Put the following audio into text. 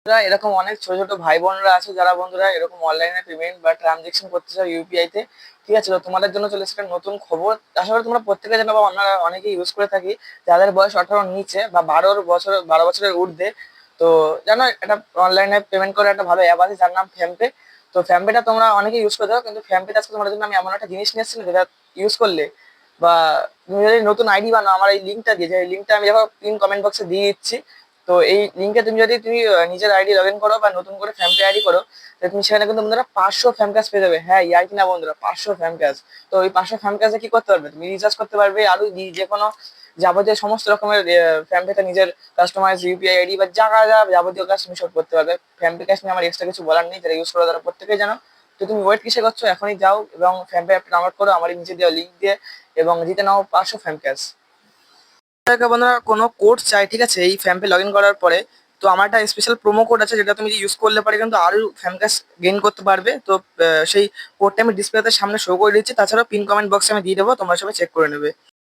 এরকম অনেক ছোট ছোট ভাই বোনরা আছে যারা বন্ধুরা এরকম অনলাইনে পেমেন্ট বা ট্রানজেকশন করতে চাও ইউপিআই তে। ঠিক আছে, তো তোমাদের জন্য চলে এসেছে একটা নতুন খবর। আশা করি তোমরা প্রত্যেকে জানো বা আমরা অনেকে ইউজ করে থাকি, যাদের বয়স 18 নিচে বা 12 বছরের ঊর্ধ্বে। তো জানো একটা অনলাইনে পেমেন্ট করে একটা ভালো অ্যাপ আছে যার নাম ফ্যামপে। তো ফ্যামপেটা তোমরা অনেকে ইউজ করে থাকো, কিন্তু ফ্যামপেতে আজকে তোমাদের জন্য আমি এমন একটা জিনিস নিয়ে এসেছি যেটা ইউজ করলে বা তুমি যদি নতুন আইডি বানাও, আমার এই লিঙ্কটা দিয়েছে, এই লিঙ্কটা আমি দেখো পিন কমেন্ট বক্সে দিয়ে দিচ্ছি। তো এই লিঙ্কে তুমি যদি নিজের আইডি লগ ইন করো বা নতুন করে ফ্যামপে আইডি করো, তো তুমি সেখানে কিন্তু বন্ধুরা 500 ফ্যাম ক্যাশ পেয়ে যাবে। হ্যাঁ, ইয়ার কিনা বন্ধুরা, 500 ফ্যাম ক্যাশ। তো এই 500 ফ্যাম ক্যাশে কি করতে পারবে, তুমি রিচার্জ করতে পারবে, আরো যে কোনো যাবতীয় সমস্ত রকমের ফ্যামপেতে নিজের কাস্টমাইজ ইউপিআই আইডি বা যা যা যাবতীয় কাজ তুমি সব করতে পারবে। ফ্যামপে ক্যাশ নিয়ে আমার এক্সট্রা কিছু বলার নেই, যারা ইউজ করো তারা প্রত্যেকেই জানো। তো তুমি ওয়েট কিসে করছো, এখনই যাও এবং ফ্যামপে অ্যাপটা ডাউনলোড করো আমার এই নিচে দেওয়া লিঙ্ক দিয়ে, এবং জিতে নাও 500 ফ্যাম ক্যাশ। বন্ধুরা কোনো কোড চাই, ঠিক আছে, এই ফ্যাম্পে লগ ইন করার পরে। তো আমার একটা স্পেশাল প্রোমো কোড আছে যেটা তুমি ইউজ করলে পারে কিন্তু আরো ফ্যাম ক্যাশ গেইন করতে পারবে। তো সেই কোডটা আমি ডিসপ্লেতে সামনে শো করে দিচ্ছি, তাছাড়াও পিন কমেন্ট বক্সে আমি দিয়ে দেবো, তোমরা সবাই চেক করে নেবে।